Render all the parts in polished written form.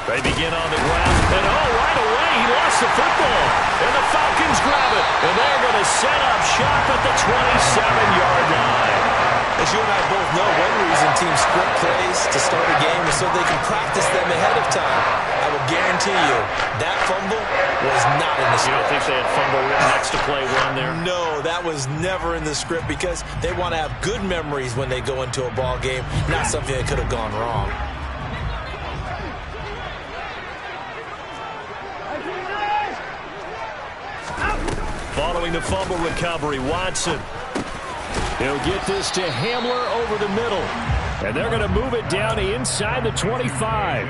They begin on the ground, and right away he lost the football. And the Falcons grab it, and they're going to set up shop at the 27-yard line. As you and I both know, one reason teams script plays to start a game is so they can practice them ahead of time. I will guarantee you that fumble was not in the script. You don't think they had fumble written next to play one there? No, that was never in the script because they want to have good memories when they go into a ball game, not something that could have gone wrong. Following the fumble recovery, Watson. He'll get this to Hamler over the middle. And they're going to move it down inside the 25.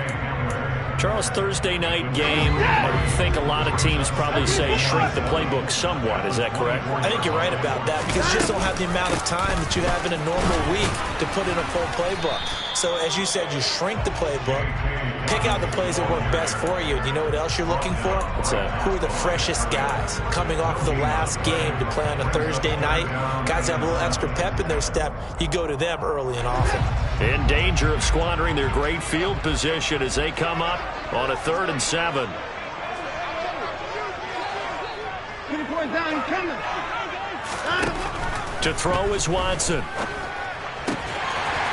Charles, Thursday night game, I think a lot of teams probably say shrink the playbook somewhat. Is that correct? I think you're right about that because you just don't have the amount of time that you have in a normal week to put in a full playbook. So, as you said, you shrink the playbook, pick out the plays that work best for you. You know what else you're looking for? What's that? Who are the freshest guys coming off the last game to play on a Thursday night? Guys that have a little extra pep in their step, you go to them early and often. In danger of squandering their great field position as they come up on a 3rd and 7. To throw is Watson.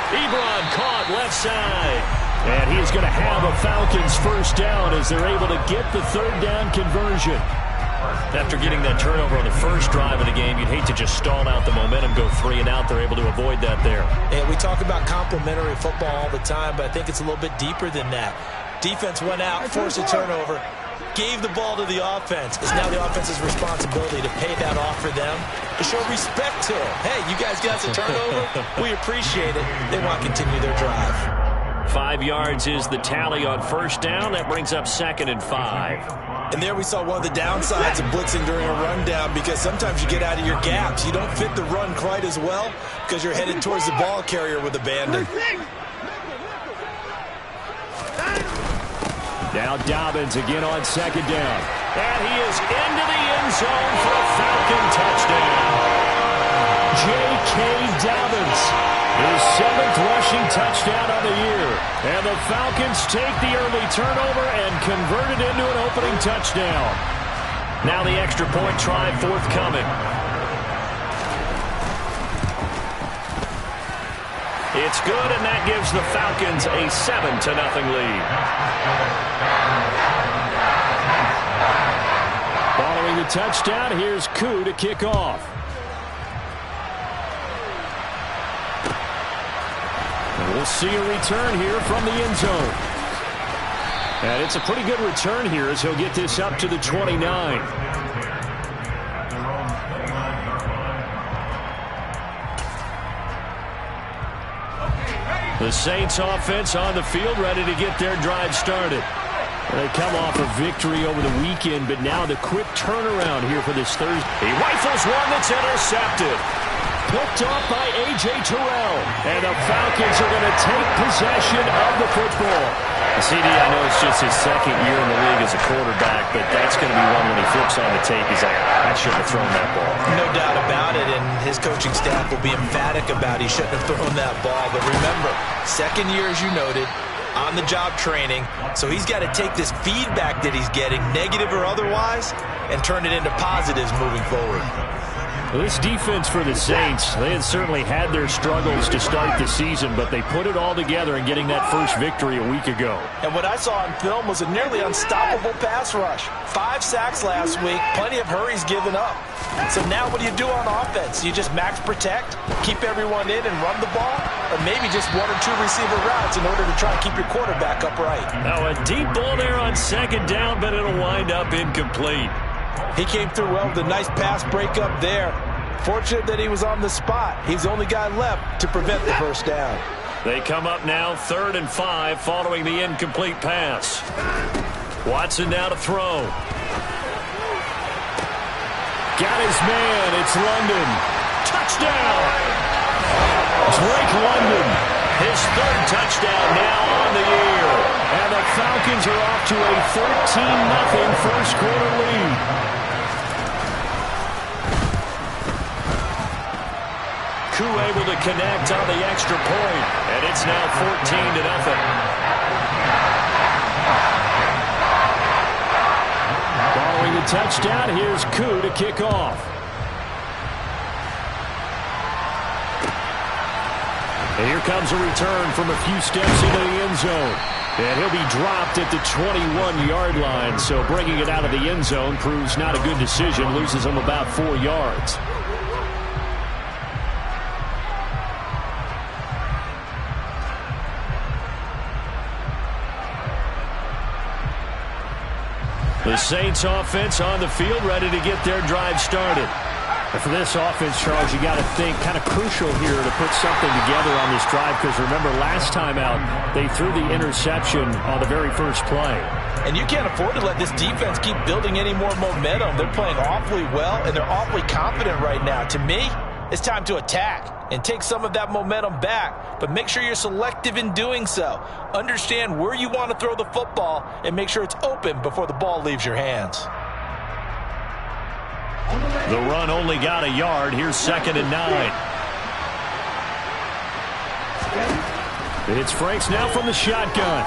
Ebron caught left side. And he's going to have a Falcons first down as they're able to get the 3rd down conversion. After getting that turnover on the first drive of the game, you'd hate to just stall out the momentum, go 3 and out. They're able to avoid that there. Yeah, we talk about complementary football all the time, but I think it's a little bit deeper than that. Defense went out, forced a turnover, gave the ball to the offense. It's now the offense's responsibility to pay that off for them, to show respect to them. Hey, you guys got the turnover. We appreciate it. They want to continue their drive. 5 yards is the tally on first down. That brings up 2nd and 5. And there we saw one of the downsides of blitzing during a rundown because sometimes you get out of your gaps. You don't fit the run quite as well because you're headed towards the ball carrier with abandon. Now Dobbins again on 2nd down. And he is into the end zone for a Falcon touchdown. J.K. Dobbins, his 7th rushing touchdown on the year. And the Falcons take the early turnover and convert it into an opening touchdown. Now the extra point try forthcoming. It's good, and that gives the Falcons a 7-0 lead. Following the touchdown, here's Koo to kick off. And we'll see a return here from the end zone. And it's a pretty good return here as he'll get this up to the 29. The Saints offense on the field, ready to get their drive started. They come off a victory over the weekend, but now the quick turnaround here for this Thursday. He rifles one that's intercepted. Picked off by A.J. Terrell. And the Falcons are going to take possession of the football. CD, I know it's just his 2nd year in the league as a quarterback, but that's going to be one when he flips on the tape. He's like, I shouldn't have thrown that ball. No doubt about it, and his coaching staff will be emphatic about he shouldn't have thrown that ball. But remember, 2nd year, as you noted, on-the-job training, so he's got to take this feedback that he's getting, negative or otherwise, and turn it into positives moving forward. Well, this defense for the Saints, they had certainly had their struggles to start the season, but they put it all together in getting that first victory a week ago. And what I saw on film was a nearly unstoppable pass rush. 5 sacks last week, plenty of hurries given up. So now what do you do on offense? You just max protect, keep everyone in and run the ball, or maybe just 1 or 2 receiver routes in order to try and keep your quarterback upright. Now a deep ball there on 2nd down, but it'll wind up incomplete. He came through well with a nice pass breakup there. Fortunate that he was on the spot. He's the only guy left to prevent the first down. They come up now 3rd and 5 following the incomplete pass. Watson now to throw. Got his man. It's London. Touchdown. Drake London. His 3rd touchdown now on the year. And the Falcons are off to a 13-0 first quarter lead. Koo able to connect on the extra point, and it's now 14-0. touchdown. Here's Koo to kick off. And here comes a return from a few steps into the end zone. And he'll be dropped at the 21-yard line. So bringing it out of the end zone proves not a good decision. Loses him about 4 yards. The Saints offense on the field, ready to get their drive started. And for this offense, Charles, you got to think kind of crucial here to put something together on this drive, because remember last time out they threw the interception on the very first play. And you can't afford to let this defense keep building any more momentum. They're playing awfully well, and they're awfully confident right now. To me, it's time to attack and take some of that momentum back, but make sure you're selective in doing so. Understand where you want to throw the football and make sure it's open before the ball leaves your hands. The run only got a yard. Here's 2nd and 9. It's Franks now from the shotgun.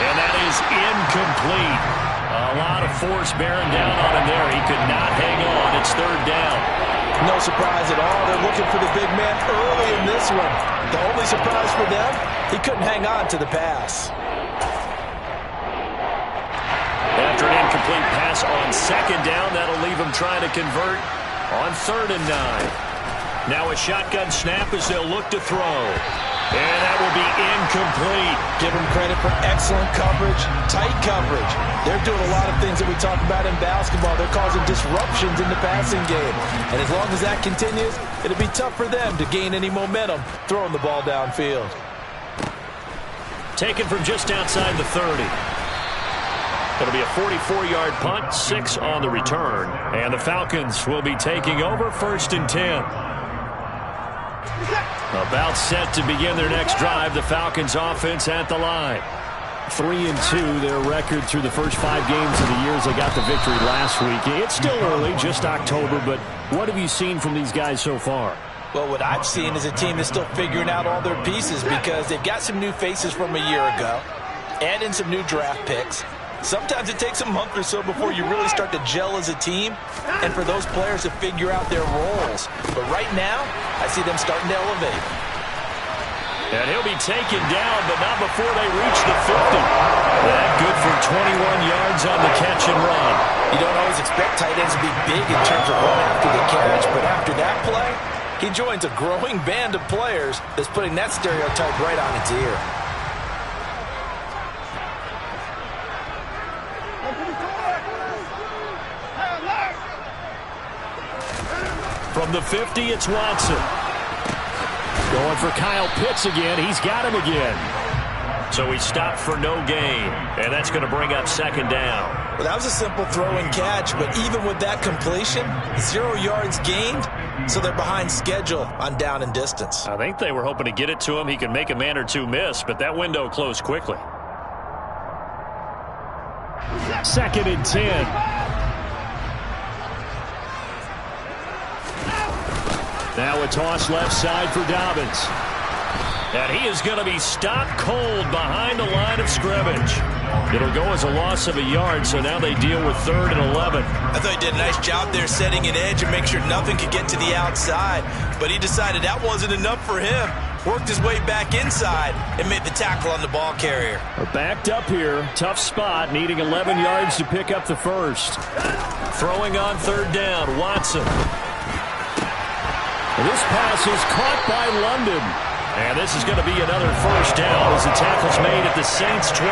And that is incomplete. A lot of force bearing down on him there. He could not hang on. It's 3rd down. No surprise at all. They're looking for the big man early in this one. The only surprise for them, he couldn't hang on to the pass. After an incomplete pass on 2nd down, that'll leave him trying to convert on 3rd and 9. Now a shotgun snap as they'll look to throw. And that will be incomplete. Give them credit for excellent coverage, tight coverage. They're doing a lot of things that we talk about in basketball. They're causing disruptions in the passing game. And as long as that continues, it'll be tough for them to gain any momentum throwing the ball downfield. Taken from just outside the 30. It'll be a 44-yard punt, 6 on the return. And the Falcons will be taking over 1st and 10. About set to begin their next drive. The Falcons offense at the line. 3-2 their record through the first 5 games of the year as they got the victory last week. It's still early, just October, but what have you seen from these guys so far? Well, what I've seen is a team that's still figuring out all their pieces, because they've got some new faces from a year ago, add in some new draft picks. Sometimes it takes a month or so before you really start to gel as a team and for those players to figure out their roles. But right now, I see them starting to elevate. And he'll be taken down, but not before they reach the 50. That good for 21 yards on the catch and run. You don't always expect tight ends to be big in terms of run after the catch, but after that play, he joins a growing band of players that's putting that stereotype right on its ear. From the 50, it's Watson. Going for Kyle Pitts again. He's got him again. So he stopped for no gain, and that's going to bring up 2nd down. Well, that was a simple throw and catch, but even with that completion, 0 yards gained, so they're behind schedule on down and distance. I think they were hoping to get it to him. He could make a man or two miss, but that window closed quickly. 2nd and 10. Now a toss left side for Dawgbalz. And he is going to be stopped cold behind the line of scrimmage. It'll go as a loss of a yard, so now they deal with 3rd and 11. I thought he did a nice job there setting an edge and make sure nothing could get to the outside. But he decided that wasn't enough for him. Worked his way back inside and made the tackle on the ball carrier. Backed up here. Tough spot, needing 11 yards to pick up the first. Throwing on 3rd down, Watson. This pass is caught by London. And this is going to be another 1st down as the tackle's made at the Saints' 28.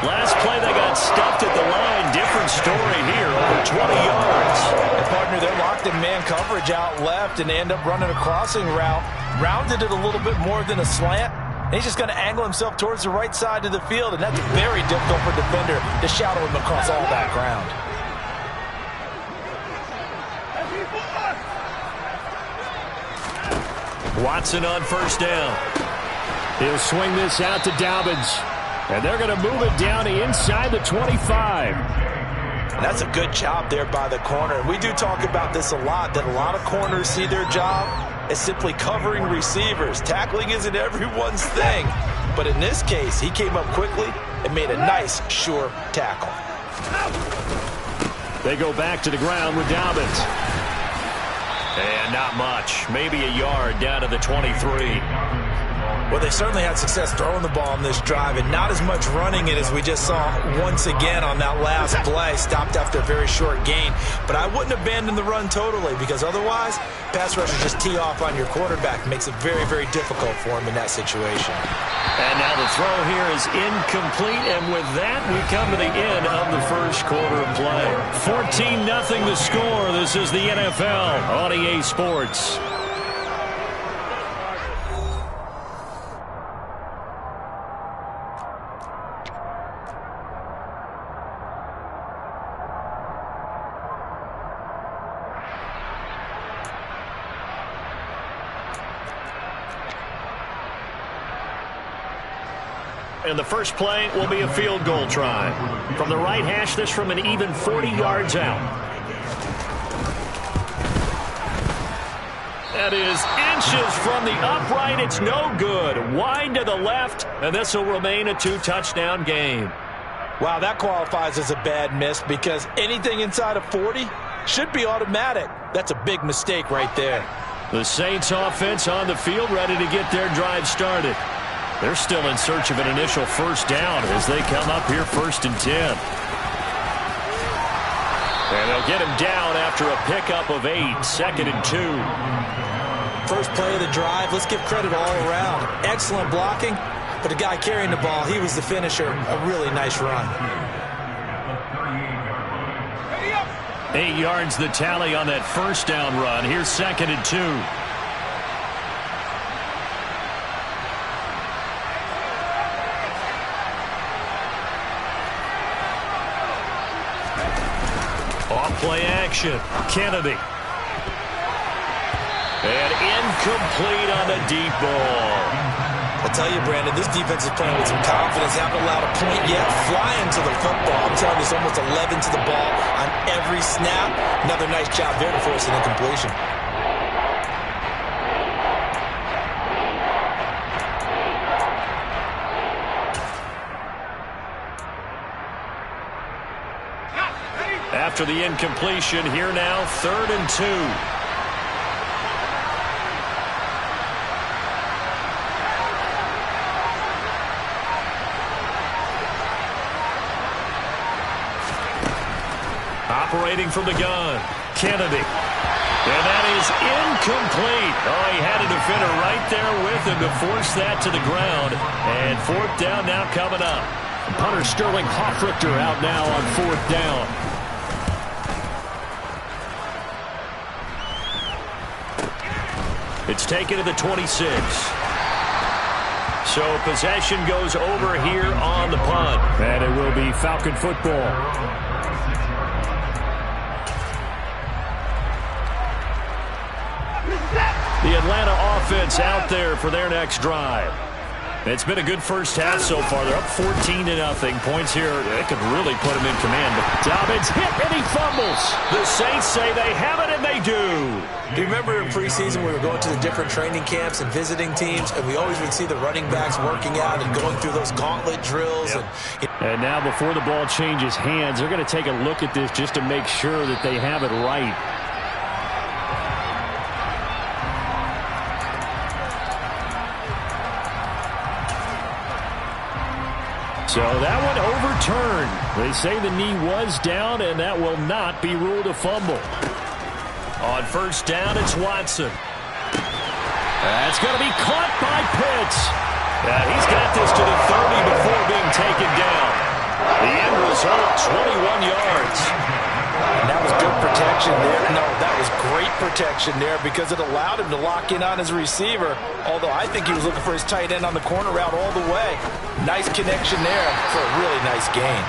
Last play they got stuffed at the line. Different story here, over 20 yards. And partner, they're locked in man coverage out left, and they end up running a crossing route. Rounded it a little bit more than a slant. And he's just going to angle himself towards the right side of the field, and that's very difficult for a defender to shadow him across all that ground. Watson on 1st down. He'll swing this out to Dawgbalz. And they're going to move it down to inside the 25. And that's a good job there by the corner. We do talk about this a lot, that a lot of corners see their job as simply covering receivers. Tackling isn't everyone's thing. But in this case, he came up quickly and made a nice, sure tackle. They go back to the ground with Dawgbalz. And not much. Maybe a yard down to the 23. Well, they certainly had success throwing the ball on this drive and not as much running it as we just saw once again on that last play. Stopped after a very short gain. But I wouldn't abandon the run totally because otherwise, pass rushers just tee off on your quarterback. Makes it very, very difficult for him in that situation. And now the throw here is incomplete. And with that, we come to the end of the first quarter of play. 14-0 the score. This is the NFL on EA Sports. And the first play will be a field goal try. From the right hash, this from an even 40 yards out. That is inches from the upright. It's no good. Wide to the left, and this will remain a 2-touchdown game. Wow, that qualifies as a bad miss because anything inside of 40 should be automatic. That's a big mistake right there. The Saints offense on the field, ready to get their drive started. They're still in search of an initial first down as they come up here 1st and 10. And they'll get him down after a pickup of 8, 2nd and 2. First play of the drive, let's give credit all around. Excellent blocking, but the guy carrying the ball, he was the finisher. A really nice run. 8 yards the tally on that first down run. Here's 2nd and 2. Play action. Kennedy. And incomplete on the deep ball. I tell you, Brandon, this defense is playing with some confidence. Haven't allowed a point yet. Flying to the football. I'm telling you, it's almost 11 to the ball on every snap. Another nice job there to force an incompletion. After the incompletion, here now, 3rd and 2. Operating from the gun, Kennedy. And that is incomplete. Oh, he had a defender right there with him to force that to the ground. And 4th down now coming up. Punter Sterling Hoffrichter out now on 4th down. It's taken to the 26. So possession goes over here on the punt. And it will be Falcon football. The Atlanta offense out there for their next drive. It's been a good first half so far. They're up 14-0. Points here, that could really put them in command. But Dawgbalz hit and he fumbles. The Saints say they have it, and they do. Do you remember in preseason we were going to the different training camps and visiting teams, and we always would see the running backs working out and going through those gauntlet drills. Yep. And now before the ball changes hands, they're going to take a look at this just to make sure that they have it right. So that one overturned. They say the knee was down, and that will not be ruled a fumble. On 1st down, it's Watson. That's going to be caught by Pitts. He's got this to the 30 before being taken down. The end result, 21 yards. And that was good protection there. No, that was great protection there because it allowed him to lock in on his receiver, although I think he was looking for his tight end on the corner route all the way. Nice connection there for a really nice gain.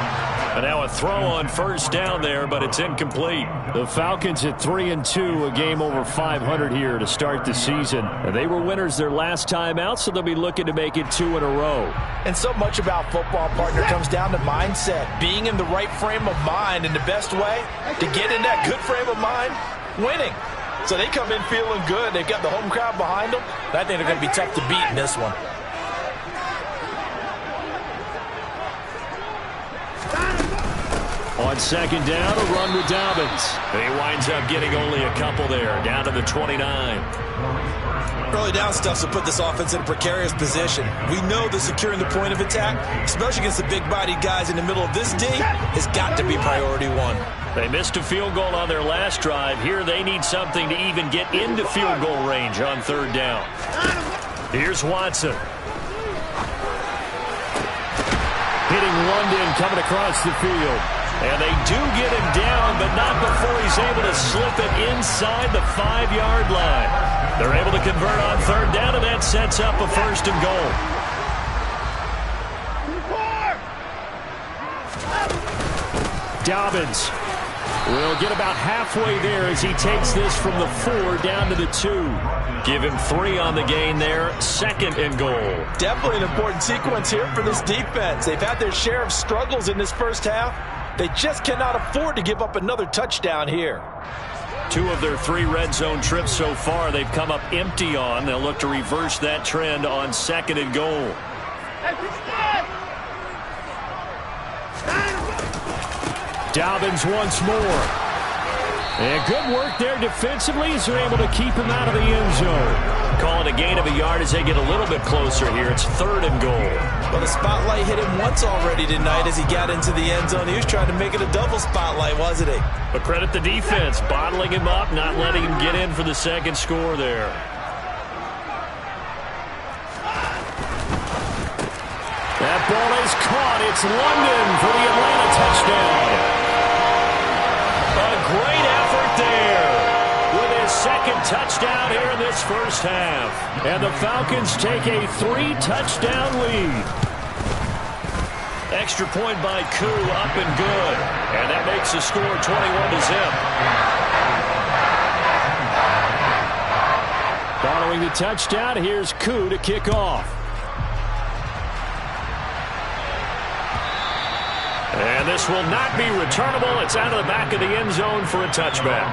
And now a throw on 1st down there, but it's incomplete. The Falcons at 3-2, a game over 500 here to start the season. And they were winners their last time out, so they'll be looking to make it 2 in a row. And so much about football, partner, comes down to mindset. Being in the right frame of mind, and the best way to get in that good frame of mind, winning. So they come in feeling good. They've got the home crowd behind them. And I think they're going to be tough to beat in this one. On second down, a run with Dawgbalz. He winds up getting only a couple there, down to the 29. Early down stuff will put this offense in a precarious position. We know that securing the point of attack, especially against the big-bodied guys in the middle of this D, has got to be priority one. They missed a field goal on their last drive. Here they need something to even get into field goal range on third down. Here's Watson. Hitting London coming across the field. And they do get him down, but not before he's able to slip it inside the 5-yard line. They're able to convert on third down, and that sets up a first and goal. Dawgbalz will get about halfway there as he takes this from the 4 down to the 2. Give him 3 on the gain there, second and goal. Definitely an important sequence here for this defense. They've had their share of struggles in this first half. They just cannot afford to give up another touchdown here. 2 of their 3 red zone trips so far they've come up empty on. They'll look to reverse that trend on second and goal. Dawgbalz once more. And good work there defensively as they're able to keep him out of the end zone. Call it a gain of a yard as they get a little bit closer here. It's third and goal. Well, the spotlight hit him once already tonight as he got into the end zone. He was trying to make it a double spotlight, wasn't he? But credit the defense, bottling him up, not letting him get in for the second score there. That ball is caught. It's London for the Atlanta touchdown. A great effort there with his second touchdown here in this first half. And the Falcons take a 3-touchdown lead. Extra point by Koo, up and good. And that makes the score 21-0. Following the touchdown, here's Koo to kick off. And this will not be returnable. It's out of the back of the end zone for a touchback.